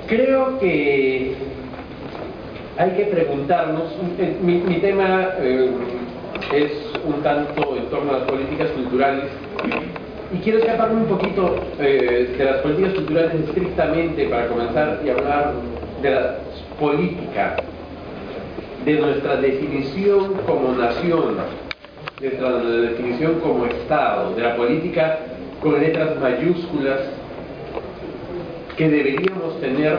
Creo que hay que preguntarnos, mi tema es un tanto en torno a las políticas culturales, y quiero escaparme un poquito de las políticas culturales estrictamente para comenzar y hablar de la política, de nuestra definición como nación, de nuestra definición como Estado, de la política con letras mayúsculas que deberíamos tener,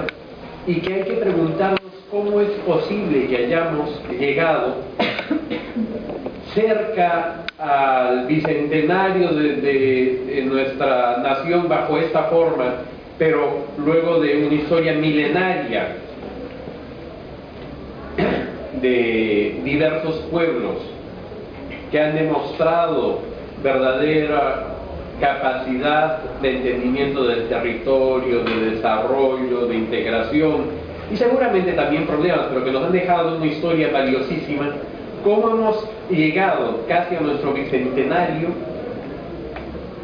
y que hay que preguntarnos cómo es posible que hayamos llegado cerca al bicentenario de nuestra nación bajo esta forma, pero luego de una historia milenaria de diversos pueblos que han demostrado verdadera capacidad de entendimiento del territorio, de desarrollo, de integración, y seguramente también problemas, pero que nos han dejado una historia valiosísima. ¿Cómo hemos llegado casi a nuestro bicentenario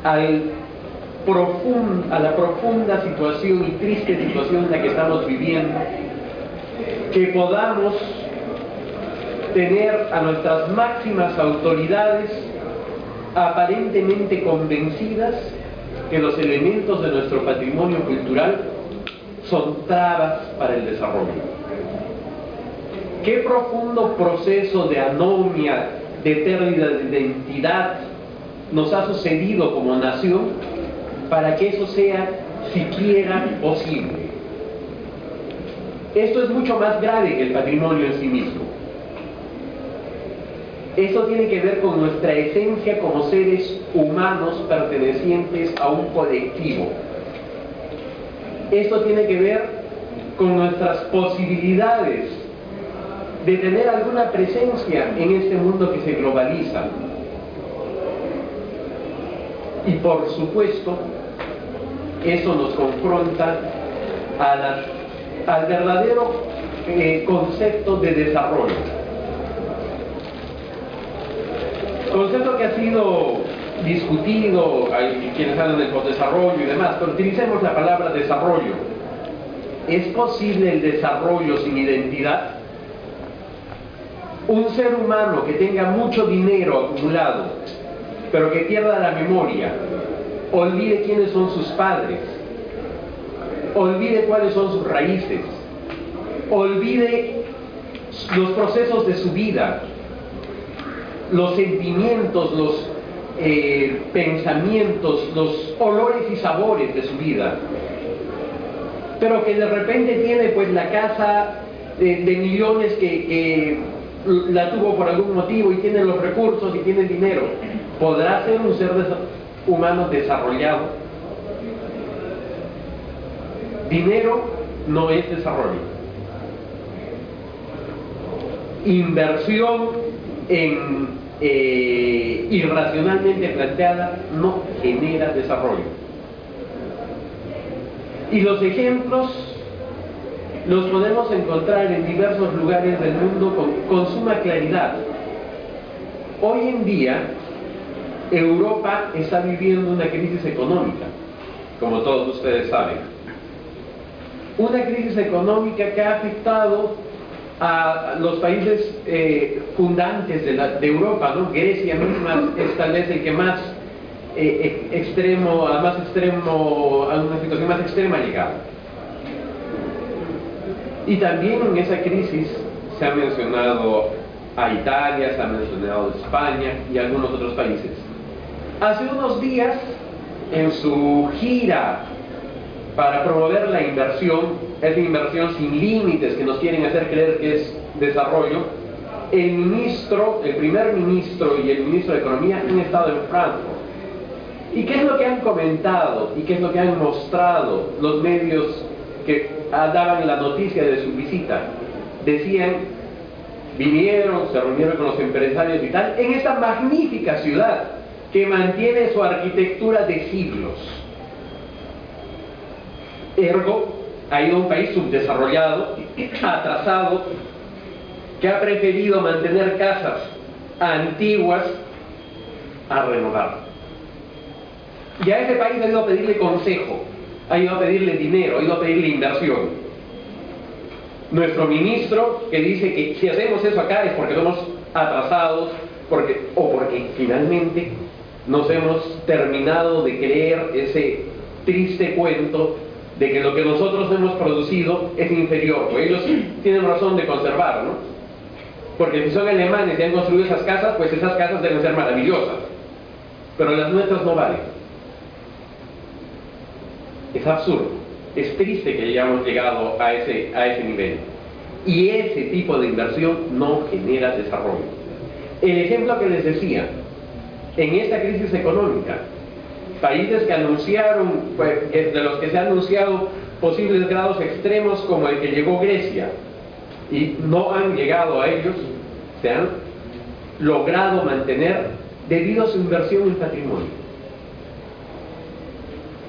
a la profunda situación y triste situación en la que estamos viviendo, que podamos tener a nuestras máximas autoridades aparentemente convencidas que los elementos de nuestro patrimonio cultural son trabas para el desarrollo? ¿Qué profundo proceso de anomia, de pérdida de identidad nos ha sucedido como nación para que eso sea siquiera posible? Esto es mucho más grave que el patrimonio en sí mismo. Eso tiene que ver con nuestra esencia como seres humanos pertenecientes a un colectivo. Esto tiene que ver con nuestras posibilidades de tener alguna presencia en este mundo que se globaliza. Y por supuesto, eso nos confronta al verdadero concepto de desarrollo. Concepto que ha sido discutido, hay quienes hablan del posdesarrollo y demás, pero utilicemos la palabra desarrollo. ¿Es posible el desarrollo sin identidad? Un ser humano que tenga mucho dinero acumulado, pero que pierda la memoria, olvide quiénes son sus padres, olvide cuáles son sus raíces, olvide los procesos de su vida, los sentimientos, los pensamientos, los olores y sabores de su vida, pero que de repente tiene pues la casa de millones que la tuvo por algún motivo y tiene los recursos y tiene el dinero? ¿Podrá ser un ser humano desarrollado? Dinero no es desarrollo. Inversión irracionalmente planteada no genera desarrollo. Y los ejemplos los podemos encontrar en diversos lugares del mundo con suma claridad. Hoy en día, Europa está viviendo una crisis económica, como todos ustedes saben. Una crisis económica que ha afectado a los países fundantes de Europa, ¿no? Grecia misma es tal vez el que más a una situación más extrema ha llegado. Y también en esa crisis se ha mencionado a Italia, se ha mencionado a España y algunos otros países. Hace unos días, en su gira para promover la inversión, esa inversión sin límites que nos quieren hacer creer que es desarrollo, el primer ministro y el ministro de Economía han estado en Frankfurt. ¿Y qué es lo que han comentado y qué es lo que han mostrado los medios que daban la noticia de su visita? Decían, vinieron, se reunieron con los empresarios y tal, en esta magnífica ciudad que mantiene su arquitectura de siglos. Ergo, ha ido a un país subdesarrollado, atrasado, que ha preferido mantener casas antiguas a renovar. Y a ese país ha ido a pedirle consejo, ha ido a pedirle dinero, ha ido a pedirle inversión. nuestro ministro que dice que si hacemos eso acá es porque somos atrasados, o porque finalmente nos hemos terminado de creer ese triste cuento de que lo que nosotros hemos producido es inferior, pues ellos tienen razón de conservar, ¿no? Porque si son alemanes y han construido esas casas, pues esas casas deben ser maravillosas, pero las nuestras no valen. Es absurdo, es triste que hayamos llegado a ese nivel, y ese tipo de inversión no genera desarrollo. El ejemplo que les decía, en esta crisis económica, países que anunciaron, pues, de los que se han anunciado posibles grados extremos como el que llegó Grecia, y no han llegado a ellos, se han logrado mantener debido a su inversión en patrimonio.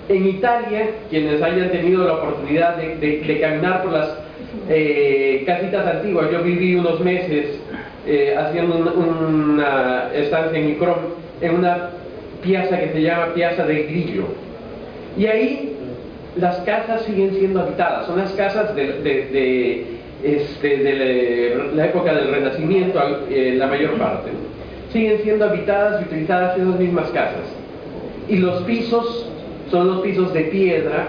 En Italia, quienes hayan tenido la oportunidad de caminar por las casitas antiguas, yo viví unos meses haciendo una estancia en Icrón, en una piazza que se llama Piazza del Grillo, y ahí las casas siguen siendo habitadas. Son las casas de la época del Renacimiento, la mayor parte, ¿no? Siguen siendo habitadas y utilizadas esas mismas casas, y los pisos son los pisos de piedra,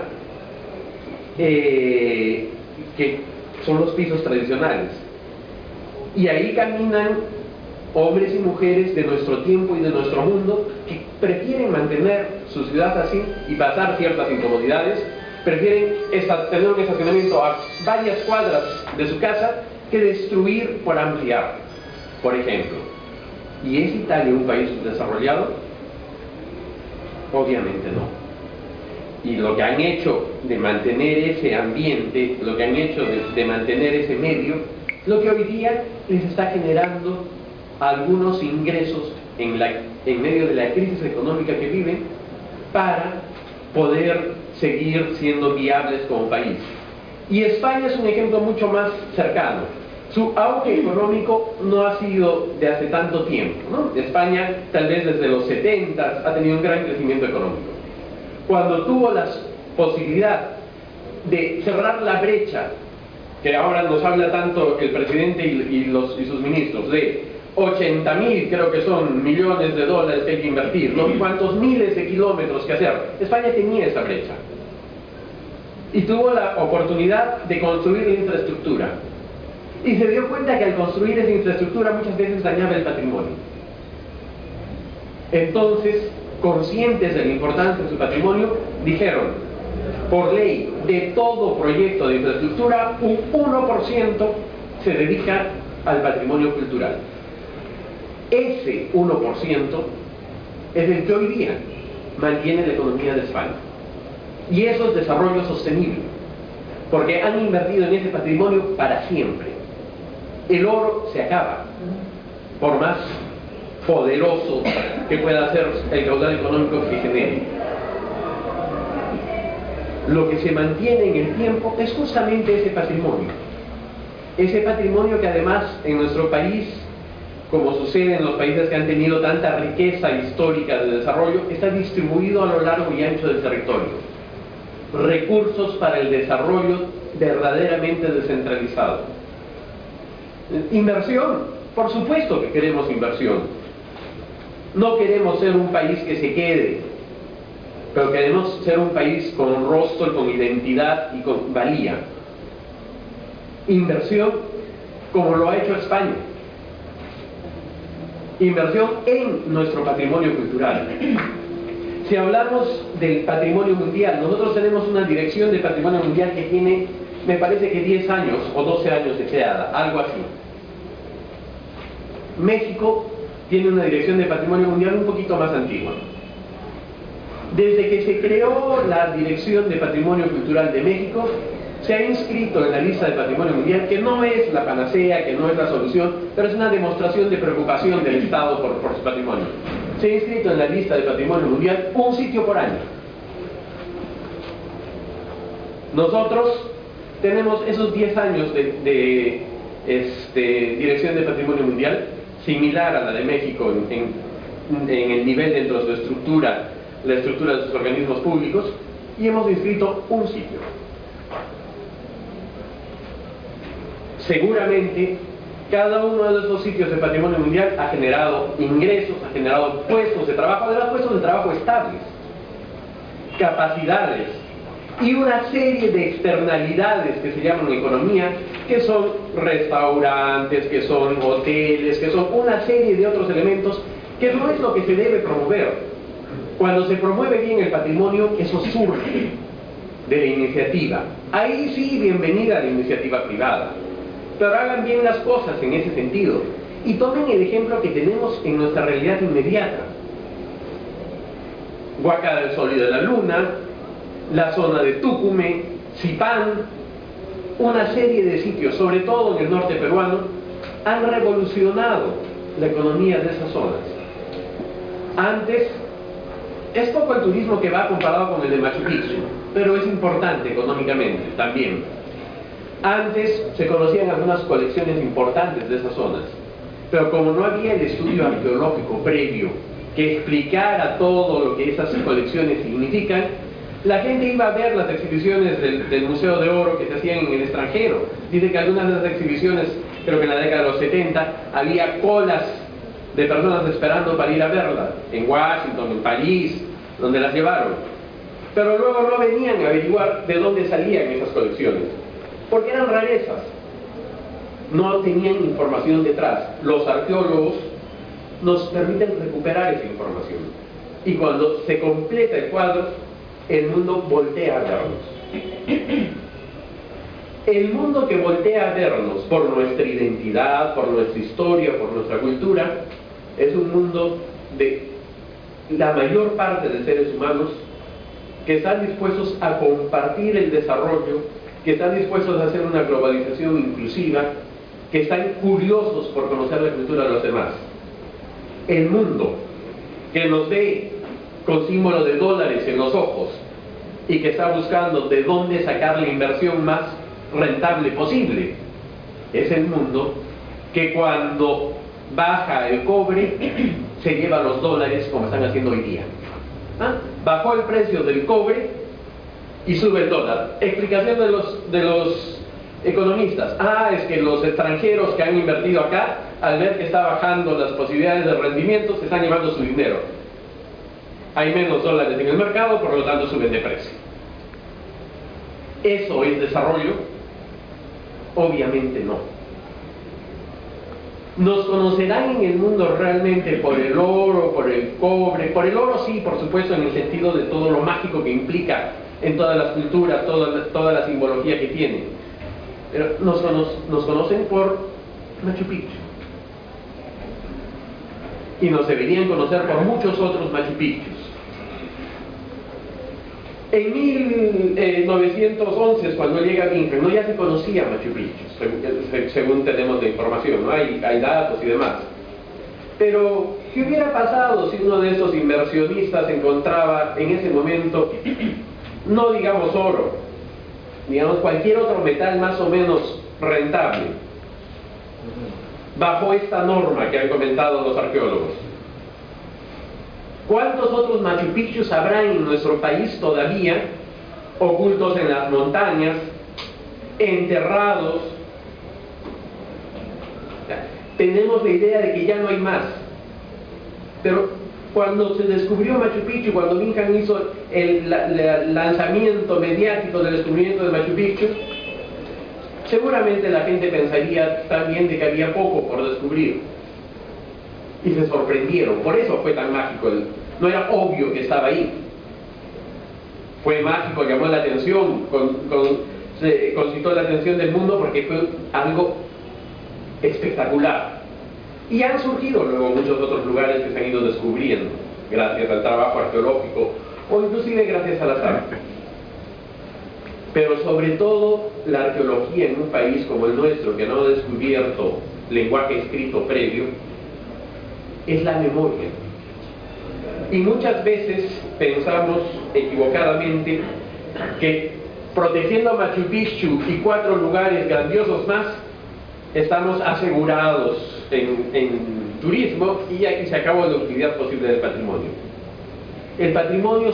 que son los pisos tradicionales, y ahí caminan hombres y mujeres de nuestro tiempo y de nuestro mundo que prefieren mantener su ciudad así y pasar ciertas incomodidades, prefieren tener un estacionamiento a varias cuadras de su casa que destruir por ampliar, por ejemplo. ¿Y es Italia un país subdesarrollado? Obviamente no. Y lo que han hecho de mantener ese ambiente, lo que han hecho de mantener ese medio, lo que hoy día les está generando algunos ingresos en medio de la crisis económica que viven, para poder seguir siendo viables como país. Y España es un ejemplo mucho más cercano. Su auge económico no ha sido de hace tanto tiempo, ¿no? España, tal vez desde los 70, ha tenido un gran crecimiento económico. Cuando tuvo la posibilidad de cerrar la brecha, que ahora nos habla tanto el presidente y sus ministros, de 80.000, creo que son, millones de dólares que hay que invertir, ¿no? Cuántos miles de kilómetros que hacer. España tenía esa brecha. Y tuvo la oportunidad de construir la infraestructura. Y se dio cuenta que al construir esa infraestructura muchas veces dañaba el patrimonio. Entonces, conscientes de la importancia de su patrimonio, dijeron, por ley, de todo proyecto de infraestructura, un 1% se dedica al patrimonio cultural. Ese 1% es el que hoy día mantiene la economía de España. Y eso es desarrollo sostenible, porque han invertido en ese patrimonio para siempre. El oro se acaba, por más poderoso que pueda ser el caudal económico que genere. Lo que se mantiene en el tiempo es justamente ese patrimonio que además en nuestro país, como sucede en los países que han tenido tanta riqueza histórica de desarrollo, está distribuido a lo largo y ancho del territorio. Recursos para el desarrollo verdaderamente descentralizado. Inversión, por supuesto que queremos inversión. No queremos ser un país que se quede, pero queremos ser un país con rostro, con identidad y con valía. Inversión como lo ha hecho España. Inversión en nuestro patrimonio cultural. Si hablamos del patrimonio mundial, nosotros tenemos una dirección de patrimonio mundial que tiene, me parece que 10 años o 12 años de creada, algo así. México tiene una dirección de patrimonio mundial un poquito más antigua. Desde que se creó la Dirección de Patrimonio Cultural de México, se ha inscrito en la lista de patrimonio mundial, que no es la panacea, que no es la solución, pero es una demostración de preocupación del Estado por su patrimonio. Se ha inscrito en la lista de patrimonio mundial un sitio por año. Nosotros tenemos esos 10 años de Dirección de Patrimonio Mundial, similar a la de México en el nivel dentro de su estructura, la estructura de sus organismos públicos, y hemos inscrito un sitio. seguramente cada uno de esos sitios de patrimonio mundial ha generado ingresos, ha generado puestos de trabajo, además puestos de trabajo estables, capacidades y una serie de externalidades que se llaman economía, que son restaurantes, que son hoteles, que son una serie de otros elementos que no es lo que se debe promover. Cuando se promueve bien el patrimonio, eso surge de la iniciativa. Ahí sí, bienvenida a la iniciativa privada. Pero hagan bien las cosas en ese sentido. Y tomen el ejemplo que tenemos en nuestra realidad inmediata. Huaca del Sol y de la Luna, la zona de Tucumán, Zipán, una serie de sitios, sobre todo en el norte peruano, han revolucionado la economía de esas zonas. Antes, es poco el turismo que va comparado con el de Machu Picchu, pero es importante económicamente también. Antes se conocían algunas colecciones importantes de esas zonas, pero como no había el estudio arqueológico previo que explicara todo lo que esas colecciones significan, la gente iba a ver las exhibiciones del Museo de Oro que se hacían en el extranjero. Dice que algunas de las exhibiciones, creo que en la década de los 70, había colas de personas esperando para ir a verlas, en Washington, en París, donde las llevaron. Pero luego no venían a averiguar de dónde salían esas colecciones, porque eran rarezas, no tenían información detrás. Los arqueólogos nos permiten recuperar esa información, y cuando se completa el cuadro, el mundo voltea a vernos. El mundo que voltea a vernos por nuestra identidad, por nuestra historia, por nuestra cultura, es un mundo de la mayor parte de seres humanos que están dispuestos a compartir el desarrollo, que están dispuestos a hacer una globalización inclusiva, que están curiosos por conocer la cultura de los demás. El mundo que nos ve con símbolo de dólares en los ojos y que está buscando de dónde sacar la inversión más rentable posible, es el mundo que cuando baja el cobre se lleva los dólares, como están haciendo hoy día. Bajó el precio del cobre y sube el dólar. Explicación de los economistas: es que los extranjeros que han invertido acá, al ver que está bajando las posibilidades de rendimiento, se están llevando su dinero. Hay menos dólares en el mercado, por lo tanto suben de precio. ¿Eso es desarrollo? Obviamente no. ¿Nos conocerán en el mundo realmente por el oro, por el cobre? Por el oro sí, por supuesto, en el sentido de todo lo mágico que implica en todas las culturas, toda la simbología que tiene. Pero nos conocen por Machu Picchu. Y nos deberían conocer por muchos otros Machu Picchus. En 1911, cuando llega Inca, ya se conocía Machu Picchu, según tenemos de información, ¿no? Hay datos y demás. Pero, ¿qué hubiera pasado si uno de esos inversionistas encontraba en ese momento, no digamos oro, digamos cualquier otro metal más o menos rentable, bajo esta norma que han comentado los arqueólogos? ¿Cuántos otros Machu Picchus habrá en nuestro país todavía, ocultos en las montañas, enterrados? Tenemos la idea de que ya no hay más. Pero cuando se descubrió Machu Picchu, cuando Minhan hizo el lanzamiento mediático del descubrimiento de Machu Picchu, seguramente la gente pensaría también de que había poco por descubrir. Y se sorprendieron. Por eso fue tan mágico. No era obvio que estaba ahí. Fue mágico, llamó la atención, concitó la atención del mundo porque fue algo espectacular. Y han surgido luego muchos otros lugares que se han ido descubriendo gracias al trabajo arqueológico o inclusive gracias al azar. Pero sobre todo la arqueología en un país como el nuestro, que no ha descubierto lenguaje escrito previo, es la memoria. Y muchas veces pensamos equivocadamente que protegiendo Machu Picchu y 4 lugares grandiosos más, estamos asegurados en turismo y aquí se acabó la utilidad posible del patrimonio. El patrimonio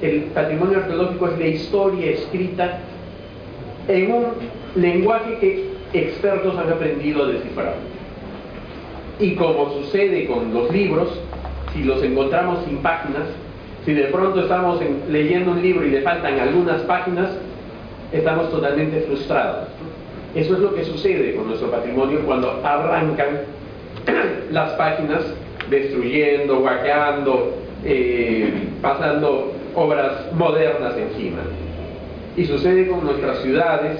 el patrimonio arqueológico es la historia escrita en un lenguaje que expertos han aprendido a descifrar. Y como sucede con los libros, si los encontramos sin páginas, si de pronto estamos leyendo un libro y le faltan algunas páginas, estamos totalmente frustrados. Eso es lo que sucede con nuestro patrimonio cuando arrancan las páginas, destruyendo, guaqueando, pasando obras modernas encima. Y sucede con nuestras ciudades,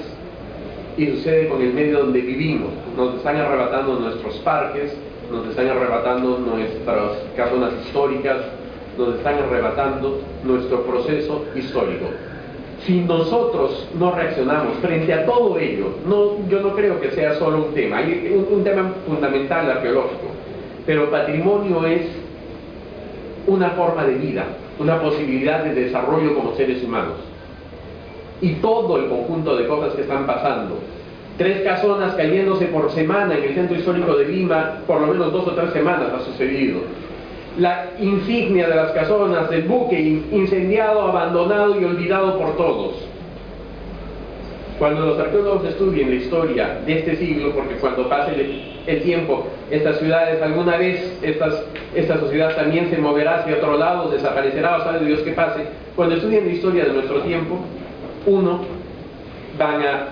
y sucede con el medio donde vivimos. Nos están arrebatando nuestros parques, nos están arrebatando nuestras casonas históricas, nos están arrebatando nuestro proceso histórico. Si nosotros no reaccionamos frente a todo ello, yo no creo que sea solo un tema, hay un tema fundamental arqueológico, pero patrimonio es una forma de vida, una posibilidad de desarrollo como seres humanos. Y todo el conjunto de cosas que están pasando, 3 casonas cayéndose por semana en el centro histórico de Lima, por lo menos 2 o 3 semanas ha sucedido. La insignia de las casonas, del buque incendiado, abandonado y olvidado por todos. Cuando los arqueólogos estudien la historia de este siglo, porque cuando pase el tiempo, estas ciudades, alguna vez esta sociedad también se moverá hacia otro lado, desaparecerá, o sabe Dios qué pase. Cuando estudien la historia de nuestro tiempo, van a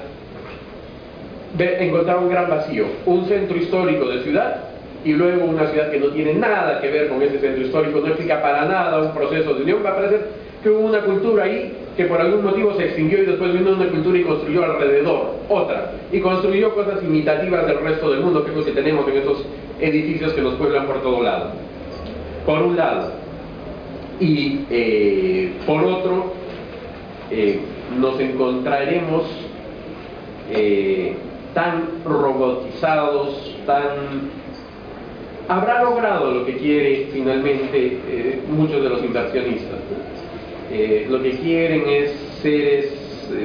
encontrar un gran vacío, un centro histórico de ciudad, y luego una ciudad que no tiene nada que ver con ese centro histórico, no explica para nada un proceso de unión. Va a parecer que hubo una cultura ahí que por algún motivo se extinguió y después vino una cultura y construyó alrededor otra, y construyó cosas imitativas del resto del mundo, que es lo que tenemos en esos edificios que nos pueblan por todo lado, por un lado. Y por otro, nos encontraremos tan robotizados, habrá logrado lo que quiere finalmente muchos de los inversionistas. Lo que quieren es seres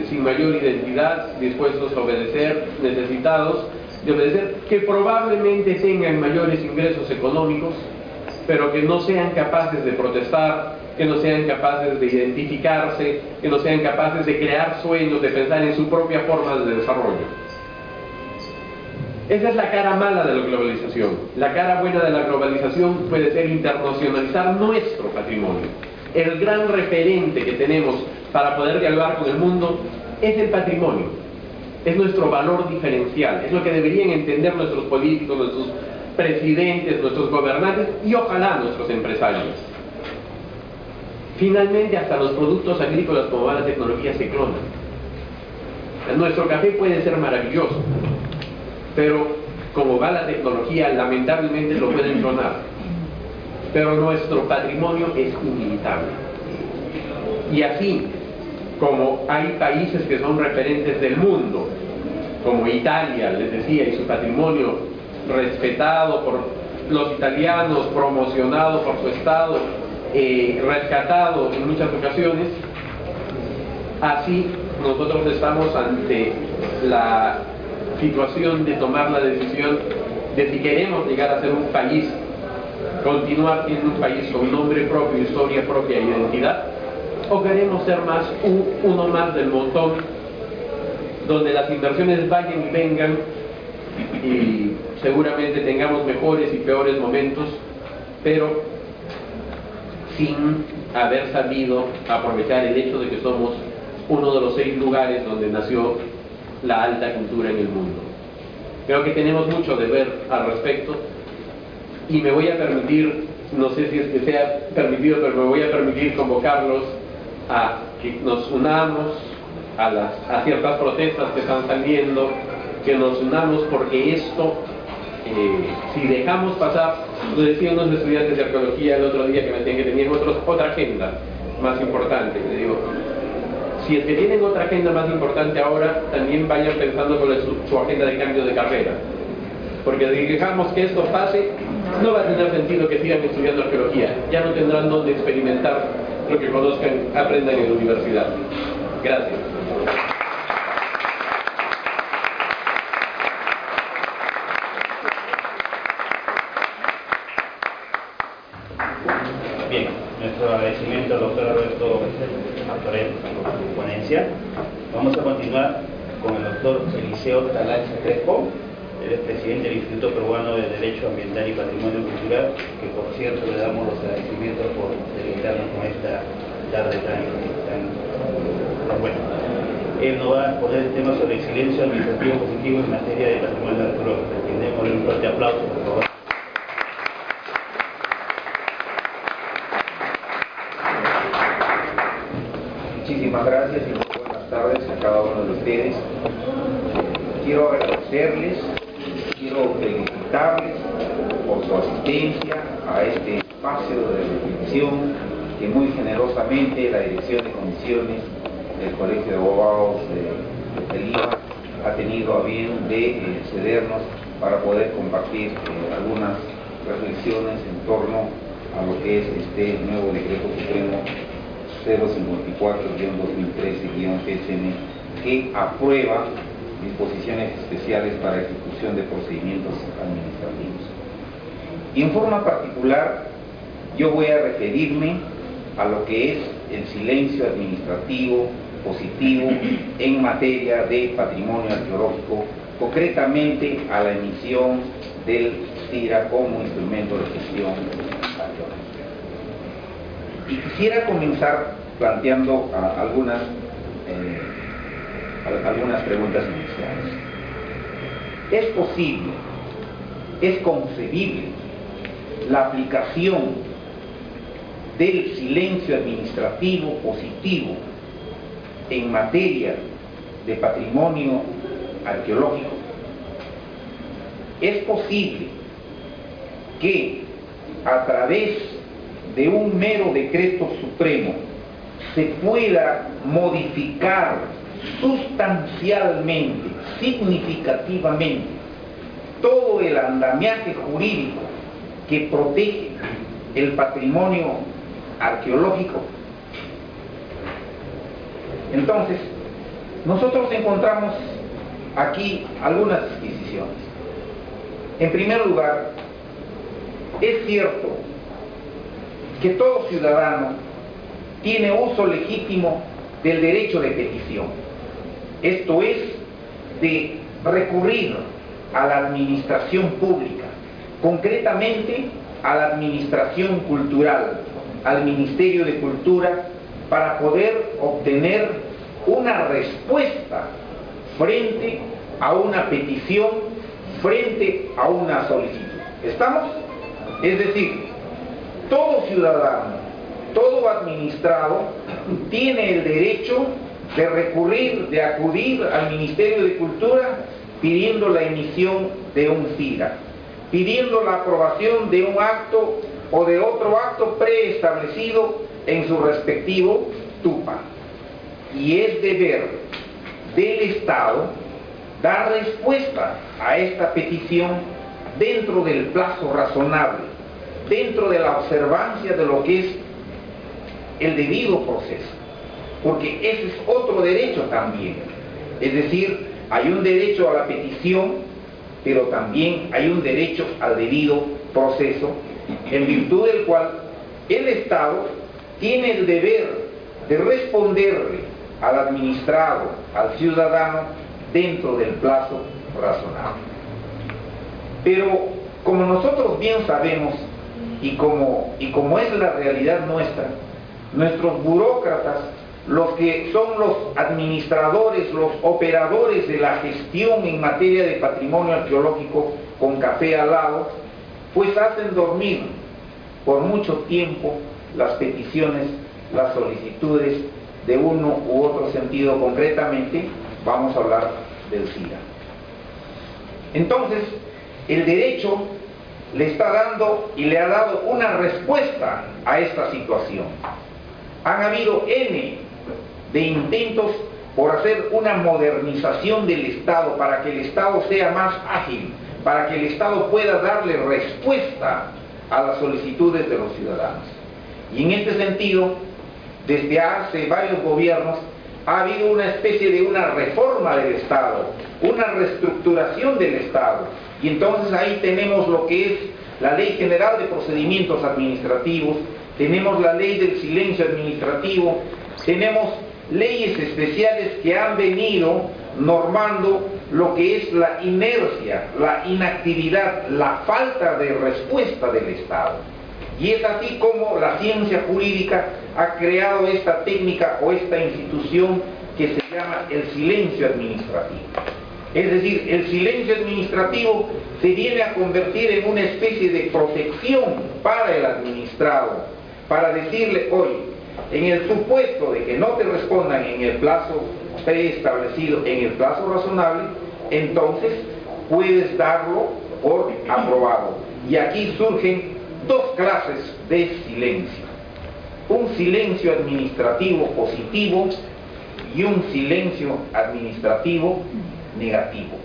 sin mayor identidad, dispuestos a obedecer, necesitados de obedecer, que probablemente tengan mayores ingresos económicos, pero que no sean capaces de protestar, que no sean capaces de identificarse, que no sean capaces de crear sueños, de pensar en su propia forma de desarrollo. Esa es la cara mala de la globalización. La cara buena de la globalización puede ser internacionalizar nuestro patrimonio. El gran referente que tenemos para poder dialogar con el mundo es el patrimonio. Es nuestro valor diferencial. Es lo que deberían entender nuestros políticos, nuestros presidentes, nuestros gobernantes y ojalá nuestros empresarios. Finalmente, hasta los productos agrícolas, como va la tecnología, se clonan. Nuestro café puede ser maravilloso, pero como va la tecnología, lamentablemente lo pueden clonar. Pero nuestro patrimonio es ilimitable. Y así como hay países que son referentes del mundo, como Italia, les decía, y su patrimonio respetado por los italianos, promocionado por su Estado, rescatado en muchas ocasiones, así nosotros estamos ante la situación de tomar la decisión de si queremos llegar a ser un país, continuar siendo un país con nombre propio, historia propia e identidad, o queremos ser uno más del montón, donde las inversiones vayan y vengan y seguramente tengamos mejores y peores momentos, pero sin haber sabido aprovechar el hecho de que somos uno de los 6 lugares donde nació la alta cultura en el mundo. Creo que tenemos mucho de ver al respecto y me voy a permitir, no sé si es que sea permitido, pero me voy a permitir convocarlos a que nos unamos a ciertas protestas que están saliendo, que nos unamos porque esto, si dejamos pasar, lo decían unos estudiantes de arqueología el otro día que me decían que tenían otra agenda más importante, le digo, si es que tienen otra agenda más importante ahora, también vayan pensando con su agenda de cambio de carrera, porque si dejamos que esto pase, no va a tener sentido que sigan estudiando arqueología, ya no tendrán donde experimentar lo que conozcan, aprendan en la universidad. Gracias. Bien, nuestro agradecimiento al doctor Alberto Martorell por su ponencia. Vamos a continuar con el doctor doctor Eliseo Talanza Crespo, él es presidente del Instituto Peruano de Derecho Ambiental y Patrimonio Cultural, que por cierto le damos los agradecimientos por deleitarnos con esta tarde tan buena. Él nos va a exponer el tema sobre el silencio administrativo positivo en materia de patrimonio arqueológico. Démosle un fuerte aplauso, por favor. Muchísimas gracias y muy buenas tardes a cada uno de ustedes. Quiero agradecerles, quiero felicitarles por su asistencia a este espacio de reflexión que muy generosamente la Dirección de Comisiones del Colegio de Abogados de Lima ha tenido a bien de cedernos para poder compartir algunas reflexiones en torno a lo que es este nuevo Decreto Supremo 054-2013-GSM, que aprueba disposiciones especiales para ejecución de procedimientos administrativos. Y en forma particular, yo voy a referirme a lo que es el silencio administrativo positivo en materia de patrimonio arqueológico, concretamente a la emisión del CIRA como instrumento de gestión arqueológica. Y quisiera comenzar planteando algunas preguntas iniciales. ¿Es posible, es concebible la aplicación del silencio administrativo positivo en materia de patrimonio arqueológico? ¿Es posible que a través de un mero decreto supremo se pueda modificar sustancialmente, significativamente, todo el andamiaje jurídico que protege el patrimonio arqueológico? Entonces, nosotros encontramos aquí algunas disquisiciones. En primer lugar, es cierto que todo ciudadano tiene uso legítimo del derecho de petición, esto es, de recurrir a la administración pública, concretamente a la administración cultural, al Ministerio de Cultura, para poder obtener una respuesta frente a una petición, frente a una solicitud. ¿Estamos? Es decir, todo ciudadano, todo administrado tiene el derecho de recurrir, de acudir al Ministerio de Cultura pidiendo la emisión de un CIRA, pidiendo la aprobación de un acto o de otro acto preestablecido en su respectivo TUPA. Y es deber del Estado dar respuesta a esta petición dentro del plazo razonable, dentro de la observancia de lo que es el debido proceso, porque ese es otro derecho también. Es decir, hay un derecho a la petición, pero también hay un derecho al debido proceso, en virtud del cual el Estado tiene el deber de responderle al administrado, al ciudadano, dentro del plazo razonable. Pero como nosotros bien sabemos, y como es la realidad nuestra, nuestros burócratas, los que son los administradores, los operadores de la gestión en materia de patrimonio arqueológico con café al lado, pues hacen dormir por mucho tiempo las peticiones, las solicitudes de uno u otro sentido. Concretamente vamos a hablar del CIRA. Entonces, el derecho le está dando y le ha dado una respuesta a esta situación. Han habido N de intentos por hacer una modernización del Estado, para que el Estado sea más ágil, para que el Estado pueda darle respuesta a las solicitudes de los ciudadanos. Y en este sentido, desde hace varios gobiernos, ha habido una especie de una reforma del Estado, una reestructuración del Estado. Y entonces ahí tenemos lo que es la Ley General de Procedimientos Administrativos, tenemos la Ley del Silencio Administrativo, tenemos leyes especiales que han venido normando lo que es la inercia, la inactividad, la falta de respuesta del Estado. Y es así como la ciencia jurídica ha creado esta técnica o esta institución que se llama el silencio administrativo. Es decir, el silencio administrativo se viene a convertir en una especie de protección para el administrado, para decirle, oye, en el supuesto de que no te respondan en el plazo preestablecido, en el plazo razonable, entonces puedes darlo por aprobado. Y aquí surgen dos clases de silencio: un silencio administrativo positivo y un silencio administrativo negativo.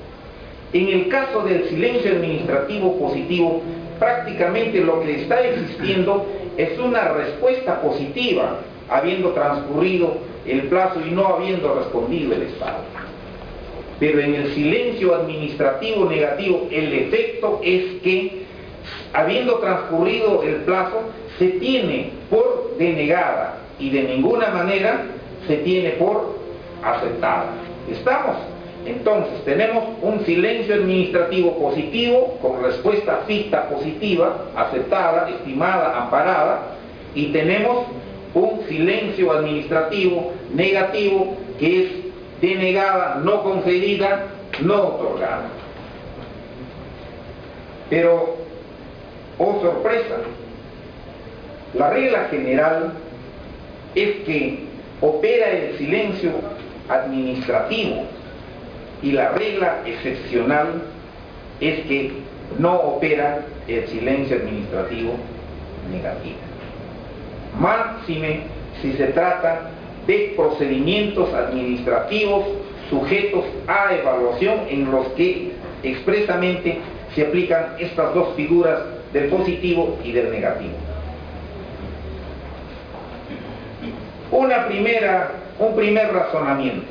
En el caso del silencio administrativo positivo, prácticamente lo que está existiendo es una respuesta positiva, habiendo transcurrido el plazo y no habiendo respondido el Estado. Pero en el silencio administrativo negativo, el efecto es que, habiendo transcurrido el plazo, se tiene por denegada y de ninguna manera se tiene por aceptada. ¿Estamos? Entonces tenemos un silencio administrativo positivo con respuesta ficta positiva, aceptada, estimada, amparada, y tenemos un silencio administrativo negativo que es denegada, no concedida, no otorgada. Pero, oh sorpresa, la regla general es que opera el silencio administrativo y la regla excepcional es que no opera el silencio administrativo negativo. Máxime si se trata de procedimientos administrativos sujetos a evaluación en los que expresamente se aplican estas dos figuras del positivo y del negativo. Un primer razonamiento.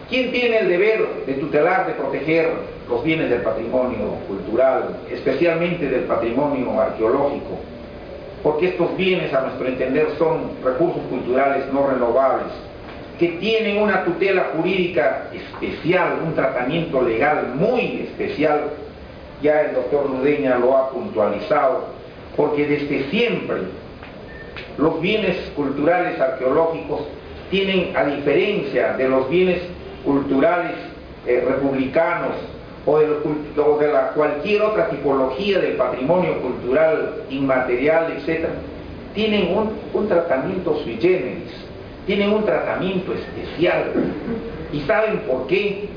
¿Quién tiene el deber de tutelar, de proteger los bienes del patrimonio cultural, especialmente del patrimonio arqueológico? Porque estos bienes, a nuestro entender, son recursos culturales no renovables, que tienen una tutela jurídica especial, un tratamiento legal muy especial. Ya el doctor Ludeña lo ha puntualizado, porque desde siempre los bienes culturales arqueológicos tienen, a diferencia de los bienes culturales republicanos o de cualquier otra tipología del patrimonio cultural inmaterial, etc., tienen un tratamiento sui generis, tienen un tratamiento especial. ¿Y saben por qué?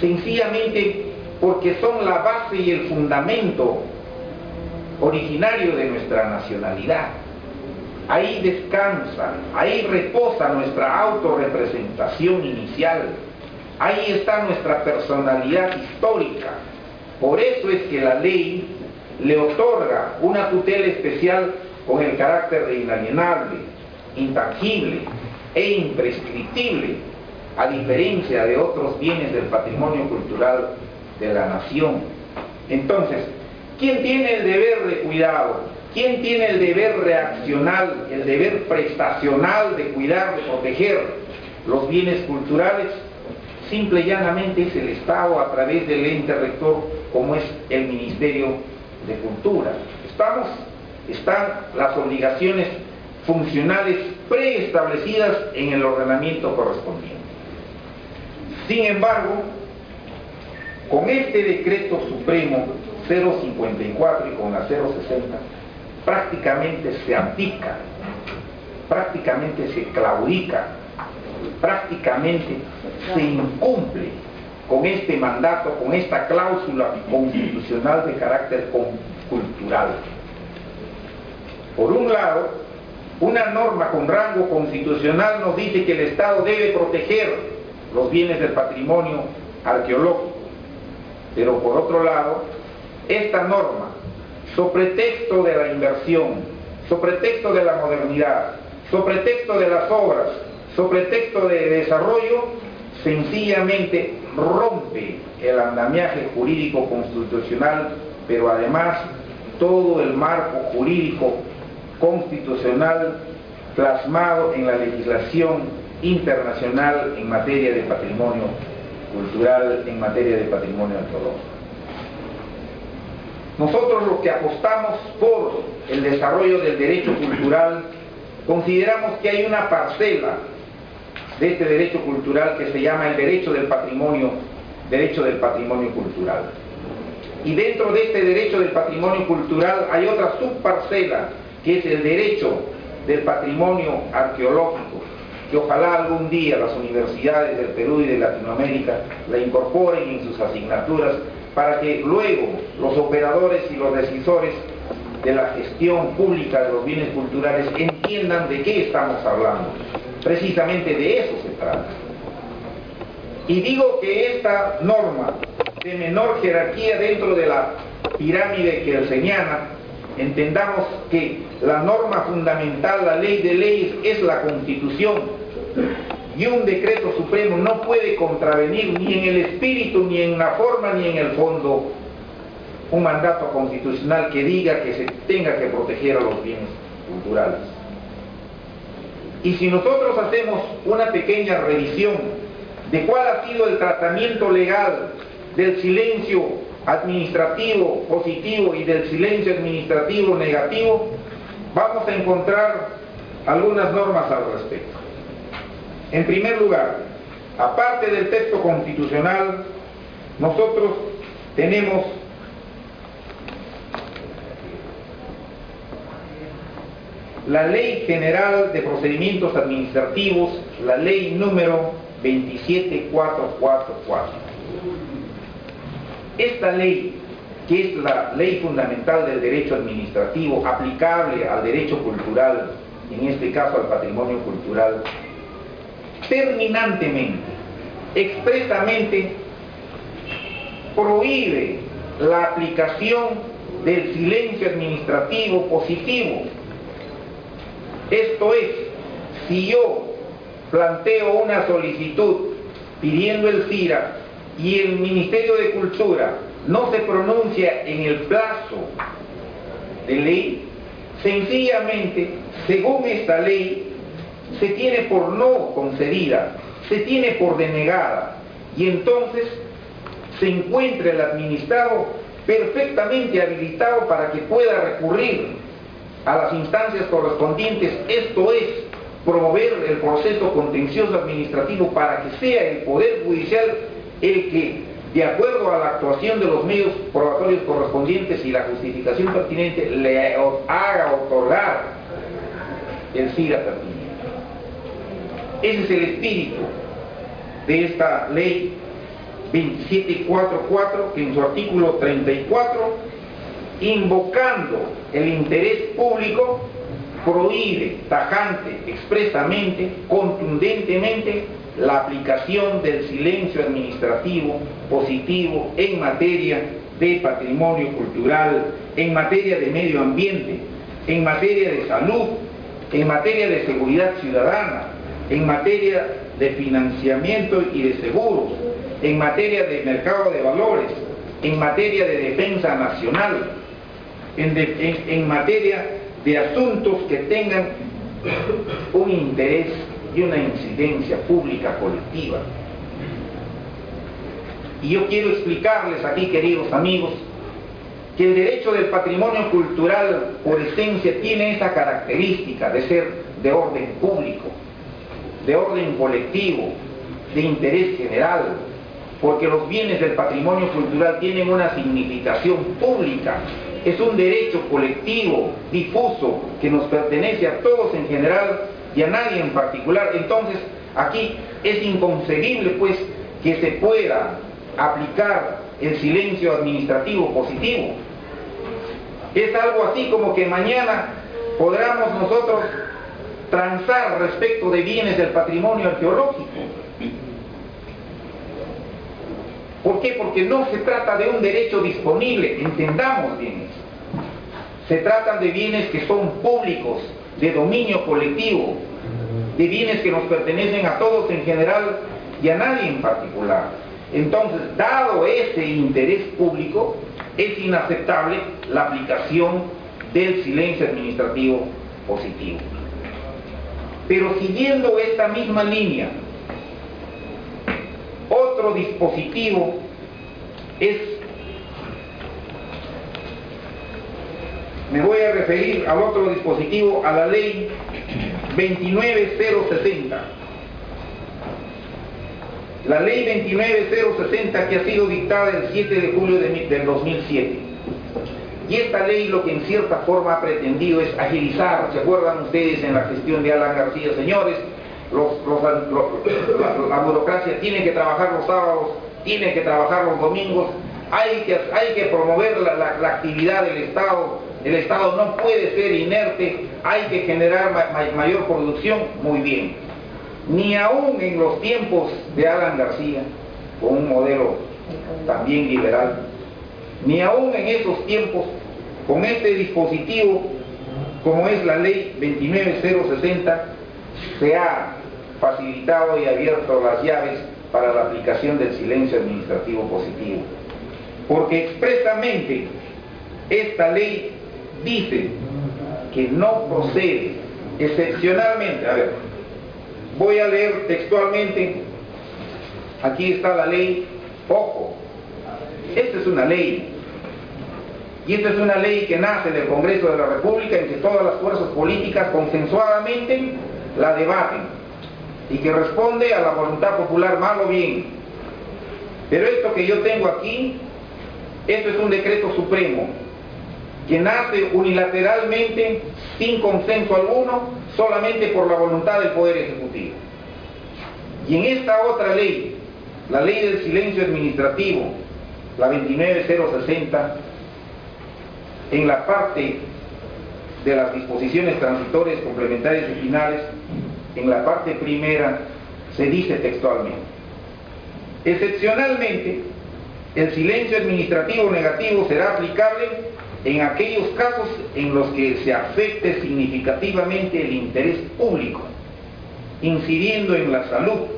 Sencillamente porque son la base y el fundamento originario de nuestra nacionalidad. Ahí descansa, ahí reposa nuestra autorrepresentación inicial, ahí está nuestra personalidad histórica. Por eso es que la ley le otorga una tutela especial con el carácter de inalienable, intangible e imprescriptible, a diferencia de otros bienes del patrimonio cultural de la nación. Entonces, ¿quién tiene el deber de cuidado? ¿Quién tiene el deber reaccional, el deber prestacional de cuidar, de proteger los bienes culturales? Simple y llanamente es el Estado, a través del ente rector, como es el Ministerio de Cultura. Están las obligaciones funcionales preestablecidas en el ordenamiento correspondiente. Sin embargo, con este decreto supremo 054 y con la 060, prácticamente se abdica, prácticamente se claudica, prácticamente se incumple con este mandato, con esta cláusula constitucional de carácter cultural. Por un lado, una norma con rango constitucional nos dice que el Estado debe proteger los bienes del patrimonio arqueológico, pero por otro lado, esta norma, sobre pretexto de la inversión, sobre pretexto de la modernidad, sobre pretexto de las obras, sobre pretexto de desarrollo, sencillamente rompe el andamiaje jurídico constitucional, pero además todo el marco jurídico constitucional plasmado en la legislación internacional en materia de patrimonio cultural, en materia de patrimonio arqueológico. Nosotros los que apostamos por el desarrollo del derecho cultural, consideramos que hay una parcela de este derecho cultural que se llama el derecho del patrimonio cultural. Y dentro de este derecho del patrimonio cultural hay otra subparcela, que es el derecho del patrimonio arqueológico, que ojalá algún día las universidades del Perú y de Latinoamérica la incorporen en sus asignaturas, para que luego los operadores y los decisores de la gestión pública de los bienes culturales entiendan de qué estamos hablando. Precisamente de eso se trata. Y digo que esta norma de menor jerarquía dentro de la pirámide kelseniana, entendamos que la norma fundamental, la ley de leyes, es la Constitución, y un decreto supremo no puede contravenir ni en el espíritu, ni en la forma, ni en el fondo un mandato constitucional que diga que se tenga que proteger a los bienes culturales. Y si nosotros hacemos una pequeña revisión de cuál ha sido el tratamiento legal del silencio administrativo positivo y del silencio administrativo negativo, vamos a encontrar algunas normas al respecto. En primer lugar, aparte del texto constitucional, nosotros tenemos la Ley General de Procedimientos Administrativos, la ley número 27444. Esta ley, que es la ley fundamental del derecho administrativo aplicable al derecho cultural, en este caso al patrimonio cultural, terminantemente, expresamente prohíbe la aplicación del silencio administrativo positivo. Esto es, si yo planteo una solicitud pidiendo el CIRA y el Ministerio de Cultura no se pronuncia en el plazo de ley, sencillamente, según esta ley, se tiene por no concedida, se tiene por denegada, y entonces se encuentra el administrado perfectamente habilitado para que pueda recurrir a las instancias correspondientes, esto es, promover el proceso contencioso administrativo para que sea el Poder Judicial el que, de acuerdo a la actuación de los medios probatorios correspondientes y la justificación pertinente, le haga otorgar el CIRA pertinente. Ese es el espíritu de esta ley 27444, que en su artículo 34, invocando el interés público, prohíbe tajante, expresamente, contundentemente, la aplicación del silencio administrativo positivo en materia de patrimonio cultural, en materia de medio ambiente, en materia de salud, en materia de seguridad ciudadana, en materia de financiamiento y de seguros, en materia de mercado de valores, en materia de defensa nacional, en materia de asuntos que tengan un interés y una incidencia pública colectiva. Y yo quiero explicarles aquí, queridos amigos, que el derecho del patrimonio cultural, por esencia, tiene esa característica de ser de orden público, de orden colectivo, de interés general, porque los bienes del patrimonio cultural tienen una significación pública. Es un derecho colectivo, difuso, que nos pertenece a todos en general y a nadie en particular. Entonces, aquí es inconcebible, pues, que se pueda aplicar el silencio administrativo positivo. Es algo así como que mañana podamos nosotros transar respecto de bienes del patrimonio arqueológico. ¿Por qué? Porque no se trata de un derecho disponible, entendamos bien eso. Se tratan de bienes que son públicos, de dominio colectivo, de bienes que nos pertenecen a todos en general y a nadie en particular. Entonces, dado ese interés público, es inaceptable la aplicación del silencio administrativo positivo. Pero siguiendo esta misma línea, otro dispositivo me voy a referir al otro dispositivo, a la ley 29060. La ley 29060, que ha sido dictada el 7 de julio del 2007. Y esta ley lo que en cierta forma ha pretendido es agilizar. ¿Se acuerdan ustedes en la gestión de Alan García? Señores, la burocracia tiene que trabajar los sábados, tiene que trabajar los domingos, hay que promover la actividad del Estado. El Estado no puede ser inerte, hay que generar mayor producción. Muy bien. Ni aún en los tiempos de Alan García, con un modelo también liberal, ni aún en esos tiempos, con este dispositivo, como es la ley 29060, se ha facilitado y abierto las llaves para la aplicación del silencio administrativo positivo. Porque expresamente esta ley dice que no procede, excepcionalmente, a ver, voy a leer textualmente, aquí está la ley, ojo, esta es una ley, y esta es una ley que nace del Congreso de la República, en que todas las fuerzas políticas consensuadamente la debaten, y que responde a la voluntad popular, mal o bien. Pero esto que yo tengo aquí, esto es un decreto supremo, que nace unilateralmente, sin consenso alguno, solamente por la voluntad del Poder Ejecutivo. Y en esta otra ley, la ley del silencio administrativo, la 29060, en la parte de las disposiciones transitorias, complementarias y finales, en la parte primera, se dice textualmente: excepcionalmente, el silencio administrativo negativo será aplicable en aquellos casos en los que se afecte significativamente el interés público, incidiendo en la salud,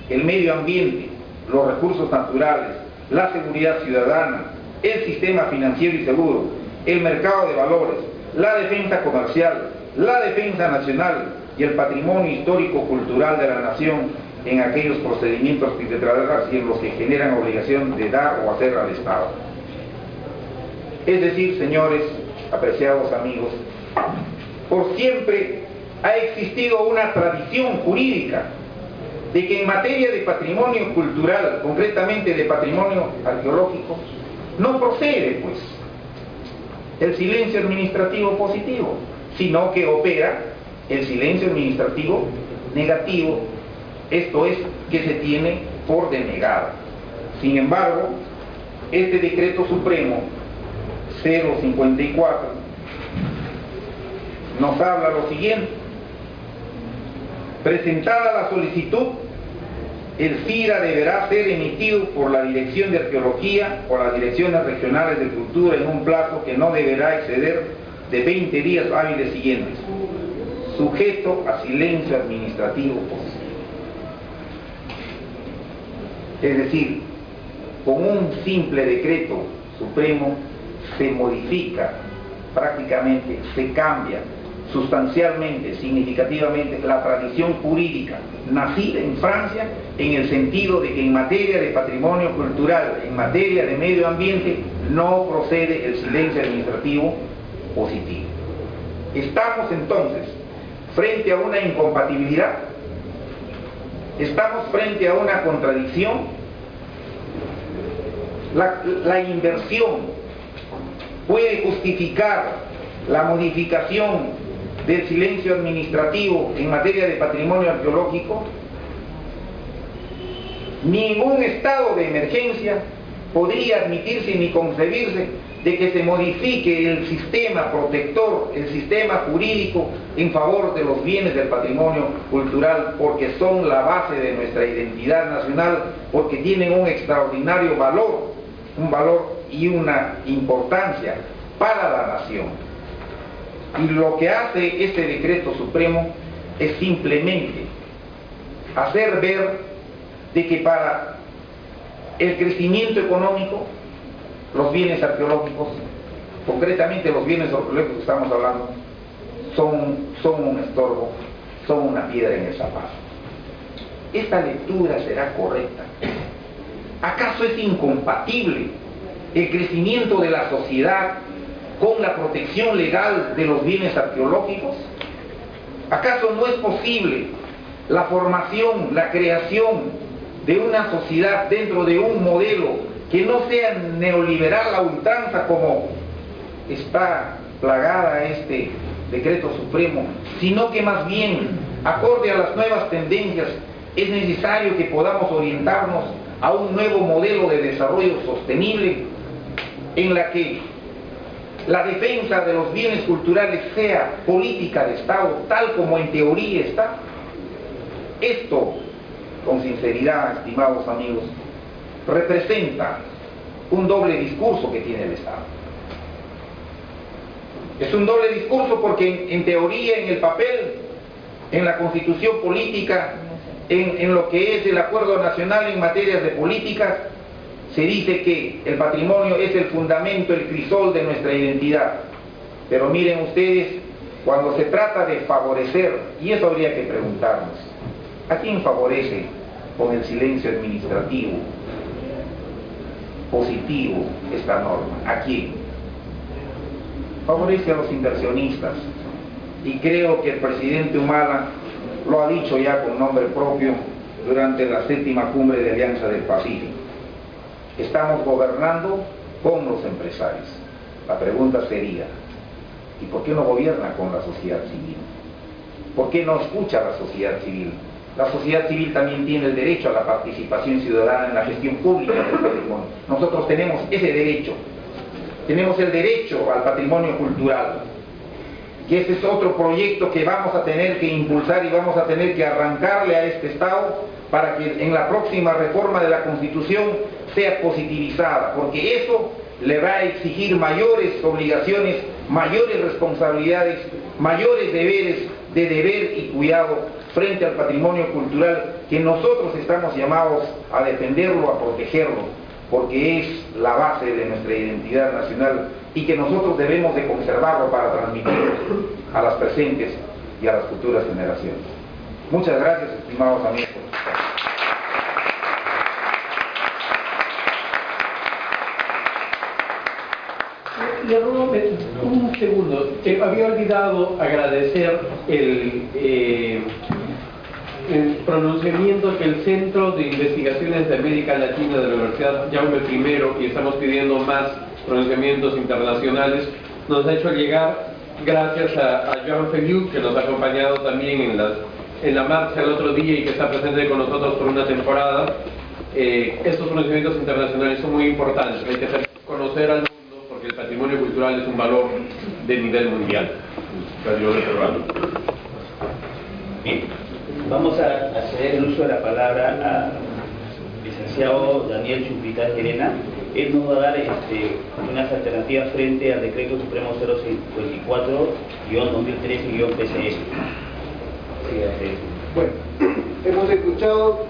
el medio ambiente, los recursos naturales, la seguridad ciudadana, el sistema financiero y seguro, el mercado de valores, la defensa comercial, la defensa nacional y el patrimonio histórico-cultural de la nación, en aquellos procedimientos arbitrarios y en los que generan obligación de dar o hacer al Estado. Es decir, señores, apreciados amigos, por siempre ha existido una tradición jurídica de que en materia de patrimonio cultural, concretamente de patrimonio arqueológico, no procede, pues, el silencio administrativo positivo, sino que opera el silencio administrativo negativo, esto es, que se tiene por denegado. Sin embargo, este decreto supremo 054 nos habla lo siguiente: presentada la solicitud, el FIRA deberá ser emitido por la Dirección de Arqueología o las Direcciones Regionales de Cultura en un plazo que no deberá exceder de 20 días hábiles siguientes, sujeto a silencio administrativo positivo. Es decir, con un simple decreto supremo se modifica prácticamente, se cambia sustancialmente, significativamente la tradición jurídica nacida en Francia, en el sentido de que en materia de patrimonio cultural, en materia de medio ambiente, no procede el silencio administrativo positivo. Estamos entonces frente a una incompatibilidad, estamos frente a una contradicción. La inversión puede justificar la modificación del silencio administrativo en materia de patrimonio arqueológico. Ningún estado de emergencia podría admitirse ni concebirse de que se modifique el sistema protector, el sistema jurídico en favor de los bienes del patrimonio cultural, porque son la base de nuestra identidad nacional, porque tienen un extraordinario valor, un valor y una importancia para la nación. Y lo que hace este decreto supremo es simplemente hacer ver de que para el crecimiento económico, los bienes arqueológicos, concretamente los bienes arqueológicos que estamos hablando, son un estorbo, son una piedra en el zapato. ¿Esta lectura será correcta? ¿Acaso es incompatible el crecimiento de la sociedad con la protección legal de los bienes arqueológicos? ¿Acaso no es posible la formación, la creación de una sociedad dentro de un modelo que no sea neoliberal a ultranza como está plagada este decreto supremo, sino que más bien, acorde a las nuevas tendencias, es necesario que podamos orientarnos a un nuevo modelo de desarrollo sostenible en la que la defensa de los bienes culturales sea política de Estado, tal como en teoría está? Esto, con sinceridad, estimados amigos, representa un doble discurso que tiene el Estado. Es un doble discurso porque en teoría, en el papel, en la constitución política, en lo que es el acuerdo nacional en materias de políticas, se dice que el patrimonio es el fundamento, el crisol de nuestra identidad. Pero miren ustedes, cuando se trata de favorecer, y eso habría que preguntarnos, ¿a quién favorece con el silencio administrativo positivo esta norma? ¿A quién? Favorece a los inversionistas, y creo que el presidente Humala lo ha dicho ya con nombre propio durante la 7ª cumbre de Alianza del Pacífico. Estamos gobernando con los empresarios. La pregunta sería, ¿y por qué no gobierna con la sociedad civil? ¿Por qué no escucha a la sociedad civil? La sociedad civil también tiene el derecho a la participación ciudadana en la gestión pública del patrimonio. Nosotros tenemos ese derecho. Tenemos el derecho al patrimonio cultural. Y ese es otro proyecto que vamos a tener que impulsar y vamos a tener que arrancarle a este Estado para que en la próxima reforma de la Constitución sea positivizada, porque eso le va a exigir mayores obligaciones, mayores responsabilidades, mayores deberes de deber y cuidado frente al patrimonio cultural que nosotros estamos llamados a defenderlo, a protegerlo, porque es la base de nuestra identidad nacional y que nosotros debemos de conservarlo para transmitirlo a las presentes y a las futuras generaciones. Muchas gracias, estimados amigos. Le ruego un segundo, había olvidado agradecer el pronunciamiento que el Centro de Investigaciones de América Latina de la Universidad Jaume I, y estamos pidiendo más pronunciamientos internacionales, nos ha hecho llegar gracias a Joan Feliu, que nos ha acompañado también en la marcha el otro día y que está presente con nosotros por una temporada. Estos pronunciamientos internacionales son muy importantes, hay que hacer conocer al mundo porque el patrimonio cultural es un valor de nivel mundial. Bien, vamos a ceder el uso de la palabra al licenciado Daniel Chumpita Llerena. Él nos va a dar unas alternativas frente al Decreto Supremo 054-2013-PCS. Bueno, hemos escuchado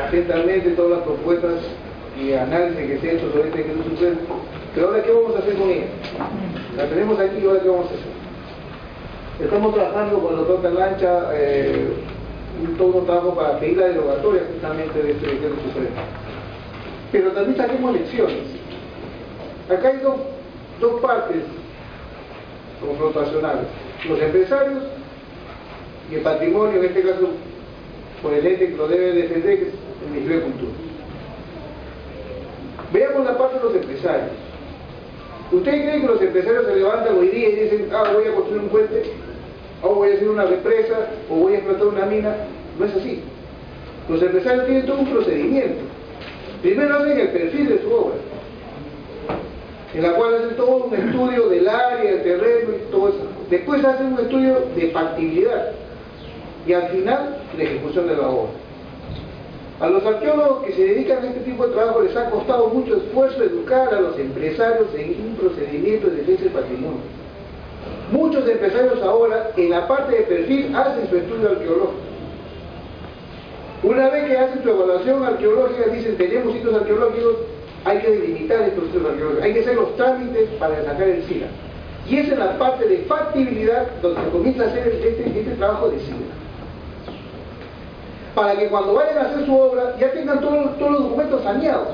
atentamente todas las propuestas y análisis que se ha hecho sobre este Decreto Supremo, pero ahora ¿qué vamos a hacer con ella? La tenemos aquí y ahora ¿qué vamos a hacer? Estamos trabajando con el doctor Canlancha todo un trabajo para pedir la derogatoria justamente de este Decreto Supremo. Pero también saquemos lecciones. Acá hay dos partes confrontacionales: los empresarios y el patrimonio, en este caso por el ente que lo debe defender, que es el Ministerio de Cultura. Veamos la parte de los empresarios. ¿Ustedes creen que los empresarios se levantan hoy día y dicen, voy a construir un puente, o voy a hacer una represa, o voy a explotar una mina? No es así. Los empresarios tienen todo un procedimiento. Primero hacen el perfil de su obra, en la cual hacen todo un estudio del área, del terreno y todo eso. Después hacen un estudio de factibilidad y al final la ejecución de la obra. A los arqueólogos que se dedican a este tipo de trabajo les ha costado mucho esfuerzo educar a los empresarios en un procedimiento de defensa del patrimonio. Muchos empresarios ahora en la parte de perfil hacen su estudio arqueológico. Una vez que hacen su evaluación arqueológica, dicen tenemos sitios arqueológicos, hay que delimitar estos sitios arqueológicos, hay que hacer los trámites para sacar el SILA. Y esa es la parte de factibilidad donde se comienza a hacer este trabajo de SILA. para que cuando vayan a hacer su obra ya tengan todos los documentos saneados.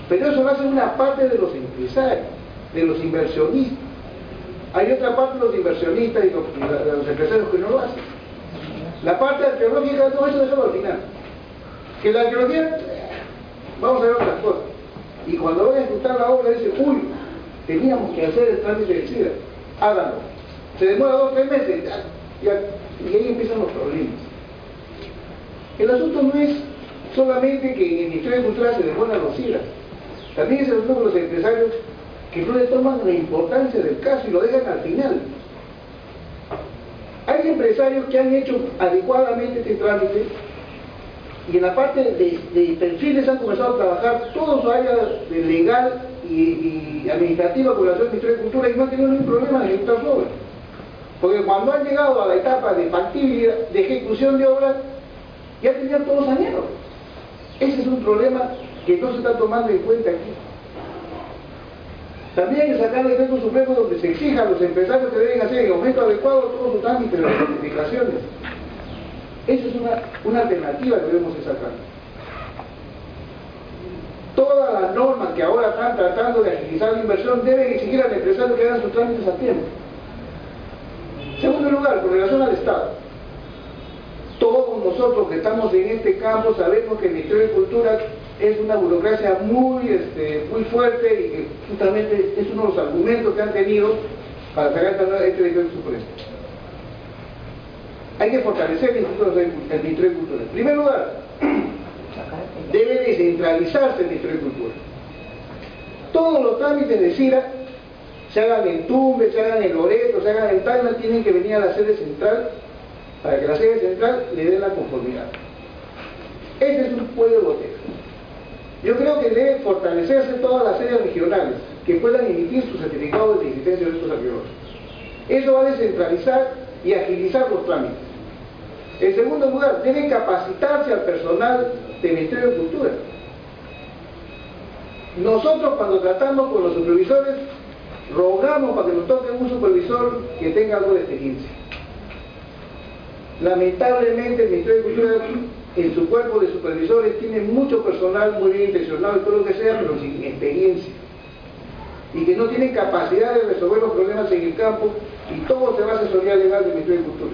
Pero eso lo hace una parte de los empresarios, de los inversionistas. Hay otra parte de los inversionistas y de los empresarios que no lo hacen. La parte arqueológica, no, eso déjalo al final. Que la arqueología, vamos a ver otras cosas. Y cuando van a ejecutar la obra, dice, uy, teníamos que hacer el trámite de SIDA, háganlo. Se demora 2 o 3 meses, y ahí empiezan los problemas. El asunto no es solamente que en el Ministerio de Cultura se demoran los SIDA, también es el asunto de los empresarios que no le toman la importancia del caso y lo dejan al final. Hay empresarios que han hecho adecuadamente este trámite y en la parte de perfiles han comenzado a trabajar todo su área de legal y administrativa con relación al Ministerio de Cultura y no han tenido ningún problema de ejecutar su obra. Porque cuando han llegado a la etapa de factibilidad, de ejecución de obras, ya tenían todos saneados. Ese es un problema que no se está tomando en cuenta aquí. También hay que sacar el decreto supremo donde se exija a los empresarios que deben hacer en aumento adecuado todos sus trámites de certificaciones. Esa es una alternativa que debemos de sacar. Todas las normas que ahora están tratando de agilizar la inversión deben exigir al empresario que hagan sus trámites a tiempo. Segundo lugar, con relación al Estado. Todos nosotros que estamos en este campo sabemos que el Ministerio de Cultura es una burocracia muy fuerte y que justamente es uno de los argumentos que han tenido para sacar este decreto supremo. Hay que fortalecer el Ministerio de Cultura. En primer lugar, debe descentralizarse el Ministerio de Cultura. Todos los trámites de CIRA, se hagan en Tumbes, se hagan en Loreto, se hagan en Tacna, tienen que venir a la sede central para que la sede central le dé la conformidad. Ese es un cuello de botella. Yo creo que debe fortalecerse todas las sedes regionales que puedan emitir sus certificados de existencia de estos arqueólogos. Eso va a descentralizar y agilizar los trámites. En segundo lugar, debe capacitarse al personal del Ministerio de Cultura. Nosotros cuando tratamos con los supervisores, rogamos para que nos toque un supervisor que tenga algo de experiencia. Lamentablemente el Ministerio de Cultura en su cuerpo de supervisores tiene mucho personal muy bien intencionado y todo lo que sea, pero sin experiencia. Y que no tienen capacidad de resolver los problemas en el campo y todo se va a asesoría legal del Ministerio de Cultura.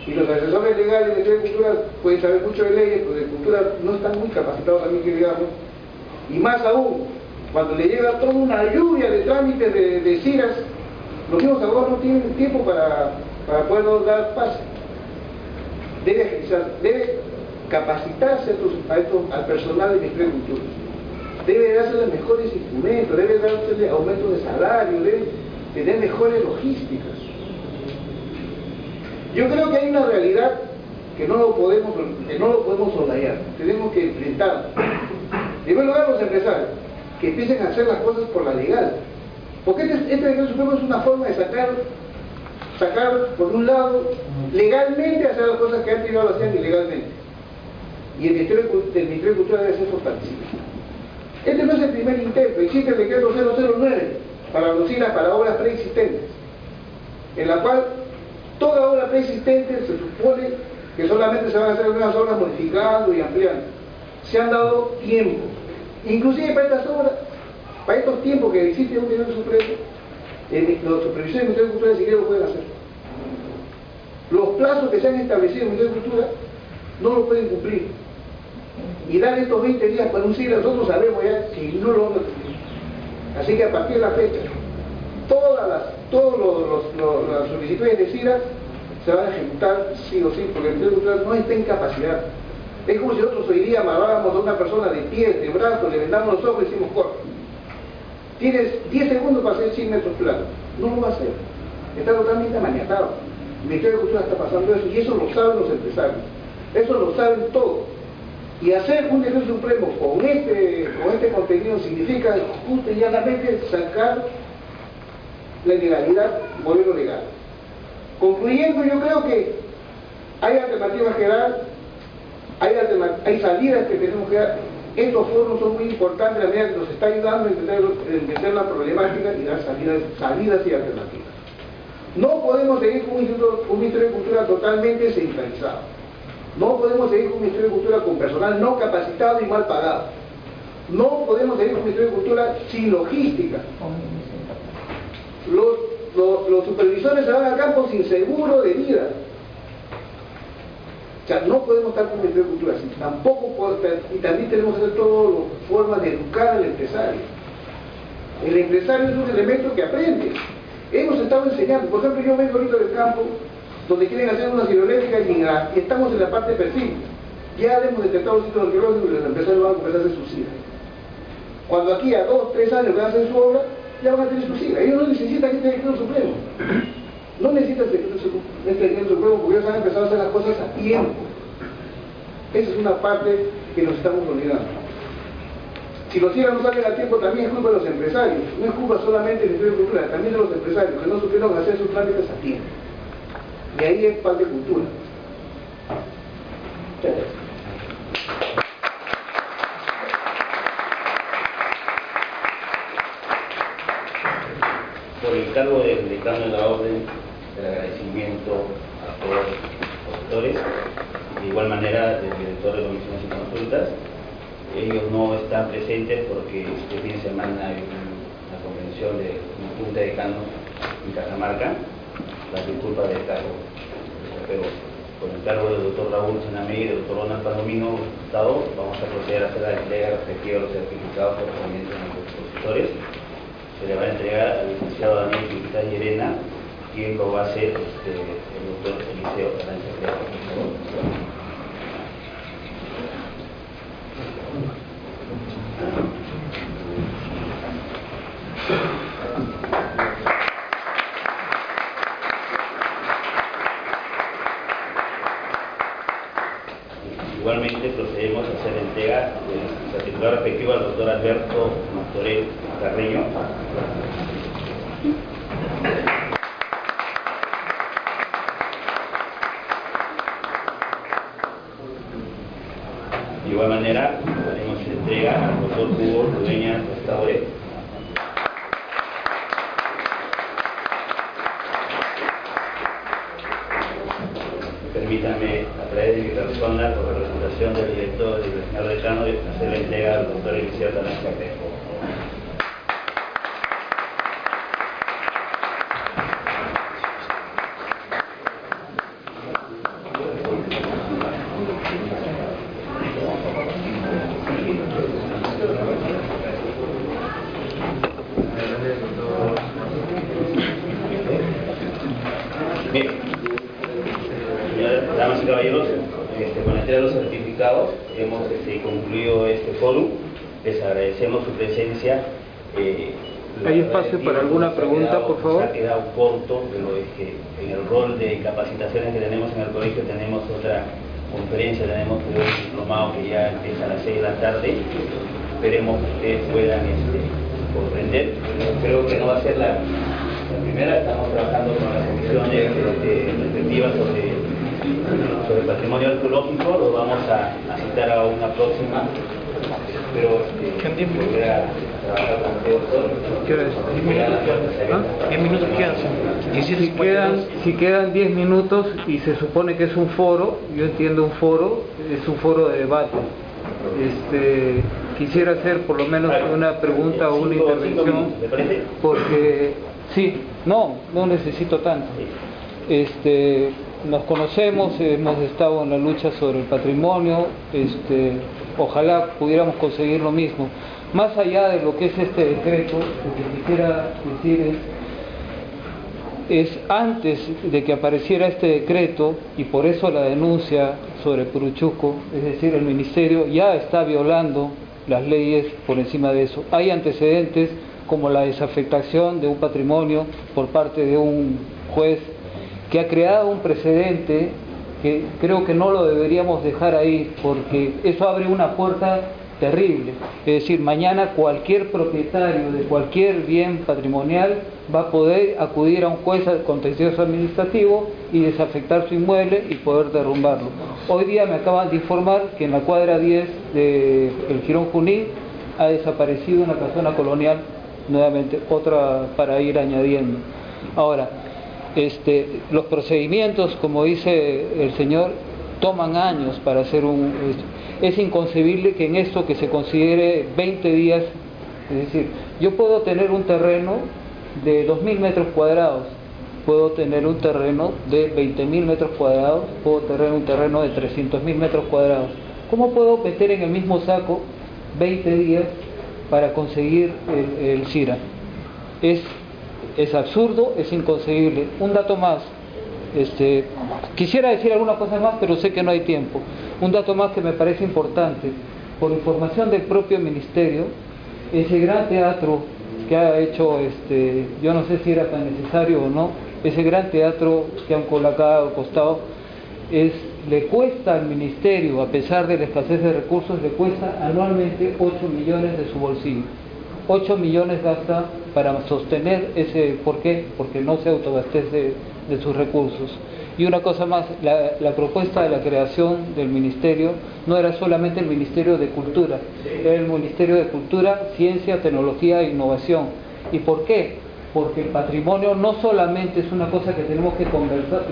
Y los asesores legales del Ministerio de Cultura pueden saber mucho de leyes, pero de cultura no están muy capacitados también, que digamos. Y más aún, cuando le llega toda una lluvia de trámites de CIRAS, los mismos abogados no tienen tiempo para poder dar pase. Debe agilizar, debe capacitarse al personal del Ministerio de Cultura. Debe darse los mejores instrumentos, debe darse aumento de salario, debe tener mejores logísticas. Yo creo que hay una realidad que no lo podemos soslayar, tenemos que enfrentarlo. En primer lugar, los empresarios, que empiecen a hacer las cosas por la legal. Porque este decreto supremo es una forma de sacar por un lado, legalmente hacer las cosas que antes no lo hacían ilegalmente. Y el Ministerio de Cultura debe ser fortalecido. Este no es el primer intento, existe el decreto 009 para obras preexistentes, en la cual toda obra preexistente se supone que solamente se van a hacer nuevas obras modificando y ampliando. Se han dado tiempo. Inclusive para estas obras, para estos tiempos que existe un decreto supremo, los supervisores del Ministerio de Cultura ni siquiera lo pueden hacer. Los plazos que se han establecido en el Ministerio de Cultura no lo pueden cumplir. Y dar estos 20 días para un CIRA, nosotros sabemos ya que no lo vamos a cumplir. Así que a partir de la fecha, todas las solicitudes de CIRA se van a ejecutar sí o sí, porque el Ministerio de Cultura no está en capacidad. Es como si nosotros hoy día amarráramos a una persona de pies, de brazos, le vendamos los ojos y decimos corto. Tienes 10 segundos para hacer 100 metros planos. No lo va a hacer. Está totalmente maniatado. El Ministerio de Cultura está pasando eso y eso lo saben los empresarios. Eso lo saben todos. Y hacer un decreto supremo con este contenido significa justo y llanamente sacar la ilegalidad, volverlo legal. Concluyendo, yo creo que hay alternativas que dar, hay salidas que tenemos que dar. Estos foros son muy importantes a medida que nos está ayudando a entender la problemática y dar salidas y alternativas. No podemos seguir con un Ministerio de Cultura totalmente centralizado. No podemos seguir con un Ministerio de Cultura con personal no capacitado y mal pagado. No podemos seguir con un Ministerio de Cultura sin logística. Los supervisores se van al campo sin seguro de vida. O sea, no podemos estar con un Ministerio de Cultura así. Y también tenemos que hacer todas las formas de educar al empresario. El empresario es un elemento que aprende. Hemos estado enseñando. Por ejemplo, yo vengo ahorita del campo, donde quieren hacer una hidroeléctrica y estamos en la parte de perfil. Ya hemos detectado los sitios arqueológicos y los empresarios van a comenzar a hacer subsidios. Cuando aquí a 2 o 3 años van a hacer su obra, ya van a tener subsidios. Ellos no necesitan este decreto supremo. No necesitan este decreto supremo porque ellos han empezado a hacer las cosas a tiempo. Esa es una parte que nos estamos olvidando. Si los cielos no salen a tiempo, también es culpa de los empresarios. No es culpa solamente del Ministerio de Cultura, también de los empresarios que no supieron hacer sus trámites a tiempo. Y ahí es parte de cultura. Muchas gracias. Por el cargo del decano de la orden, el agradecimiento a todos los auditores, de igual manera del director de comisiones y consultas. Ellos no están presentes porque este fin de semana hay una convención de una junta de decanos en Cajamarca. Las disculpas del cargo, pero por el cargo del doctor Raúl Senamé y del doctor Ronald Palomino, vamos a proceder a hacer la entrega respectiva de los certificados correspondientes a los expositores. Se le va a entregar al licenciado Daniel Quintana Llerena, quien lo va a hacer el doctor Eliseo Arancha Creado, por favor. Igualmente procedemos a hacer la entrega del certificado respectivo al doctor Alberto Mastorel Carreño. De igual manera, haremos entrega al doctor Hugo Ludeña Restauré. Permítanme, a través de mi persona, por representación del director y del señor decano, hacer la entrega al doctor Eliseo Arancha Creado. Bien, damas y caballeros, con la entrega de los certificados hemos concluido este foro. Les agradecemos su presencia. ¿Hay espacio para alguna pregunta, por favor? Ha quedado corto, pero es que en el rol de capacitaciones que tenemos en el colegio tenemos otra conferencia, tenemos un diplomado que ya empieza a las 6 de la tarde. Esperemos que ustedes puedan comprender. Creo que no va a ser la primera. Estamos trabajando con las comisiones respectivas sobre el patrimonio arqueológico. Lo vamos a citar a una próxima. Pero volver a trabajar con ustedes. ¿Qué hora es? 10 minutos quedan. Si quedan 10 minutos y se supone que es un foro, yo entiendo un foro, es un foro de debate. Quisiera hacer por lo menos una pregunta o una intervención, porque sí, no necesito tanto. Nos conocemos, hemos estado en la lucha sobre el patrimonio, ojalá pudiéramos conseguir lo mismo. Más allá de lo que es este decreto, lo que quisiera decir es antes de que apareciera este decreto, y por eso la denuncia sobre Puruchuco, es decir, el Ministerio ya está violando las leyes por encima de eso. Hay antecedentes como la desafectación de un patrimonio por parte de un juez que ha creado un precedente que creo que no lo deberíamos dejar ahí, porque eso abre una puerta terrible. Es decir, mañana cualquier propietario de cualquier bien patrimonial va a poder acudir a un juez contencioso administrativo y desafectar su inmueble y poder derrumbarlo. Hoy día me acaban de informar que en la cuadra 10 del Jirón Junín ha desaparecido una casona colonial, nuevamente otra para ir añadiendo. Ahora, los procedimientos, como dice el señor, toman años para hacer es inconcebible que en esto que se considere 20 días, es decir, yo puedo tener un terreno de 2.000 metros cuadrados, puedo tener un terreno de 20.000 metros cuadrados, puedo tener un terreno de 300.000 metros cuadrados. ¿Cómo puedo meter en el mismo saco 20 días para conseguir el CIRA? Es absurdo, es inconcebible. Un dato más, quisiera decir alguna cosa más, pero sé que no hay tiempo. Un dato más que me parece importante. Por información del propio ministerio, ese gran teatro que ha hecho, yo no sé si era tan necesario o no, ese gran teatro que han costado, le cuesta al ministerio, a pesar de la escasez de recursos, le cuesta anualmente 8 millones de su bolsillo. 8 millones gasta para sostener ese. ¿Por qué? Porque no se autoabastece de sus recursos. Y una cosa más, la propuesta de la creación del ministerio no era solamente el Ministerio de Cultura, era el Ministerio de Cultura, Ciencia, Tecnología e Innovación. ¿Y por qué? Porque el patrimonio no solamente es una cosa que tenemos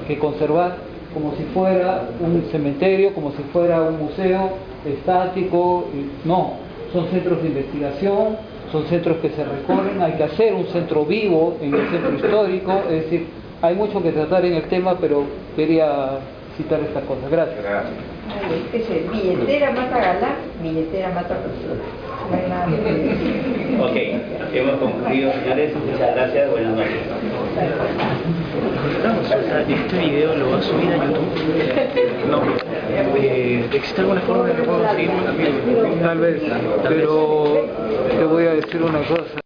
que conservar como si fuera un cementerio, como si fuera un museo estático, no, son centros de investigación, son centros que se recorren, hay que hacer un centro vivo en el centro histórico, es decir, hay mucho que tratar en el tema, pero quería citar estas cosas. Gracias. Gracias. Billetera mata galán, billetera mata persona. No hay nada que decir. Ok, hemos concluido, señores. Muchas gracias. Buenas noches. Este video lo va a subir a YouTube. No. ¿Existe alguna forma de que pueda conseguirlo? Tal vez, pero te voy a decir una cosa.